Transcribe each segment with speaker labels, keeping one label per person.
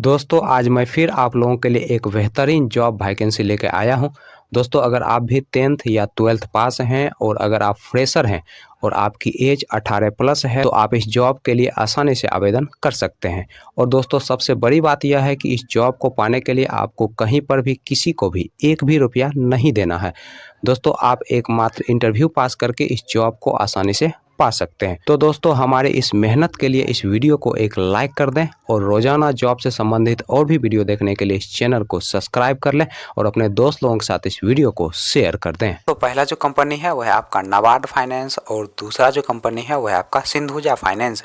Speaker 1: दोस्तों आज मैं फिर आप लोगों के लिए एक बेहतरीन जॉब वैकेंसी लेके आया हूं। दोस्तों अगर आप भी 10th या 12th पास हैं और अगर आप फ्रेशर हैं और आपकी एज 18 प्लस है तो आप इस जॉब के लिए आसानी से आवेदन कर सकते हैं। और दोस्तों सबसे बड़ी बात यह है कि इस जॉब को पाने के लिए आपको कहीं पर भी किसी को भी एक भी रुपया नहीं देना है। दोस्तों आप एकमात्र इंटरव्यू पास करके इस जॉब को आसानी से पा सकते हैं। तो दोस्तों हमारे इस मेहनत के लिए इस वीडियो को एक लाइक कर दें और रोजाना जॉब से संबंधित और भी वीडियो देखने के लिए इस चैनल को सब्सक्राइब कर लें और अपने दोस्त लोगों के साथ इस वीडियो को शेयर कर दें। तो पहला जो कंपनी है वह है आपका नाबार्ड फाइनेंस और दूसरा जो कंपनी है वह है आपका सिंधुजा फाइनेंस।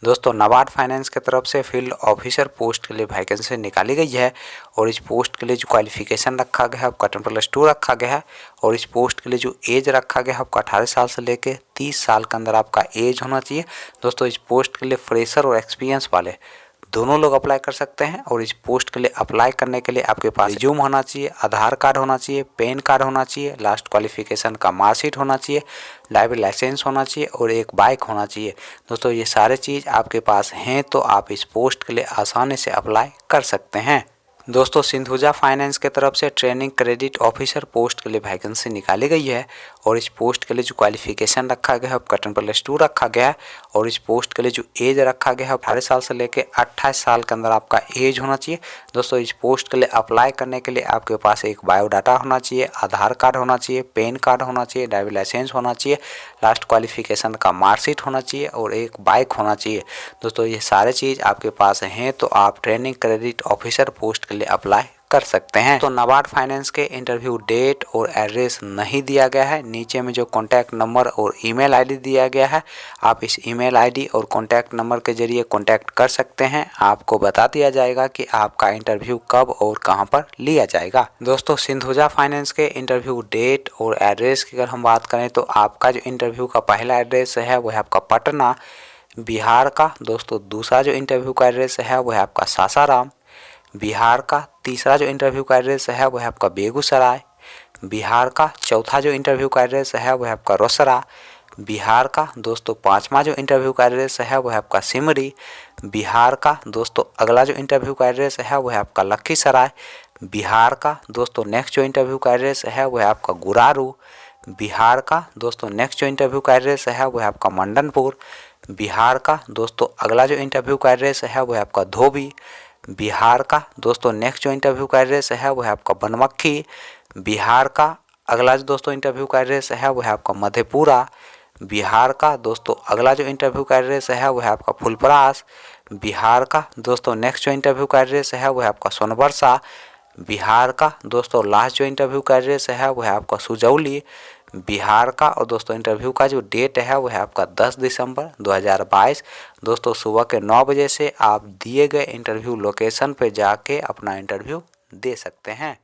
Speaker 1: दोस्तों नाबार्ड फाइनेंस की तरफ से फील्ड ऑफिसर पोस्ट के लिए वैकेंसी निकाली गई है और इस पोस्ट के लिए जो क्वालिफिकेशन रखा गया है आपका 10+2 रखा गया है और इस पोस्ट के लिए जो एज रखा गया है आपका 18 साल से लेकर 30 साल के अंदर आपका एज होना चाहिए। दोस्तों इस पोस्ट के लिए फ्रेशर और एक्सपीरियंस वाले दोनों लोग अप्लाई कर सकते हैं और इस पोस्ट के लिए अप्लाई करने के लिए आपके पास रिज्यूम होना चाहिए, आधार कार्ड होना चाहिए, पैन कार्ड होना चाहिए, लास्ट क्वालिफिकेशन का मार्कशीट होना चाहिए, ड्राइविंग लाइसेंस होना चाहिए और एक बाइक होना चाहिए। दोस्तों ये सारे चीज़ आपके पास हैं तो आप इस पोस्ट के लिए आसानी से अप्लाई कर सकते हैं। दोस्तों सिंधुजा फाइनेंस के तरफ से ट्रेनिंग क्रेडिट ऑफिसर पोस्ट के लिए वैकेंसी निकाली गई है और इस पोस्ट के लिए जो क्वालिफिकेशन रखा गया है आपका 10+2 रखा गया है और इस पोस्ट के लिए जो एज रखा गया है 18 साल से लेकर 28 साल के अंदर आपका एज होना चाहिए। दोस्तों इस पोस्ट के लिए अप्लाई करने के लिए आपके पास एक बायोडाटा होना चाहिए, आधार कार्ड होना चाहिए, पैन कार्ड होना चाहिए, ड्राइविंग लाइसेंस होना चाहिए, लास्ट क्वालिफिकेशन का मार्कशीट होना चाहिए और एक बाइक होना चाहिए। दोस्तों ये सारे चीज़ आपके पास हैं तो आप ट्रेनिंग क्रेडिट ऑफिसर पोस्ट के लिए अप्लाई कर सकते हैं। तो नाबार्ड फाइनेंस के इंटरव्यू डेट और एड्रेस नहीं दिया गया है। नीचे में जो कॉन्टैक्ट नंबर और ईमेल आईडी दिया गया है आप इस ईमेल आईडी और कॉन्टैक्ट नंबर के जरिए कॉन्टैक्ट कर सकते हैं। आपको बता दिया जाएगा कि आपका इंटरव्यू कब और कहां पर लिया जाएगा। दोस्तों सिंधुजा फाइनेंस के इंटरव्यू डेट और एड्रेस की अगर हम बात करें तो आपका जो इंटरव्यू का पहला एड्रेस है वह है आपका पटना बिहार का। दोस्तों दूसरा जो इंटरव्यू का एड्रेस है वह है आपका सासाराम बिहार का। तीसरा जो इंटरव्यू का एड्रेस है वह है आपका बेगूसराय बिहार का। चौथा जो इंटरव्यू का एड्रेस है वह है आपका रोसड़ा बिहार का। दोस्तों पांचवा जो इंटरव्यू का एड्रेस है वह है आपका सिमरी बिहार का। दोस्तों अगला जो इंटरव्यू का एड्रेस है वह है आपका लखीसराय बिहार का। दोस्तों नेक्स्ट जो इंटरव्यू का एड्रेस है वह है आपका गुरारू बिहार का। दोस्तों नेक्स्ट जो इंटरव्यू का एड्रेस है वह है आपका मंडनपुर बिहार का। दोस्तों अगला जो इंटरव्यू का एड्रेस है वह है आपका धोबी बिहार का। दोस्तों नेक्स्ट जो इंटरव्यू का एड्रेस है वह है आपका बनमक्खी बिहार का। अगला जो दोस्तों इंटरव्यू का एड्रेस है वह है आपका मधेपुरा बिहार का। दोस्तों अगला जो इंटरव्यू का एड्रेस है वह है आपका फुलपरास बिहार का। दोस्तों नेक्स्ट जो इंटरव्यू का एड्रेस है वह है आपका सोनबरसा बिहार का। दोस्तों लास्ट जो इंटरव्यू का एड्रेस है वह है आपका सुजौली बिहार का। और दोस्तों इंटरव्यू का जो डेट है वह है आपका 10 दिसंबर 2022। दोस्तों सुबह के 9 बजे से आप दिए गए इंटरव्यू लोकेशन पे जाके अपना इंटरव्यू दे सकते हैं।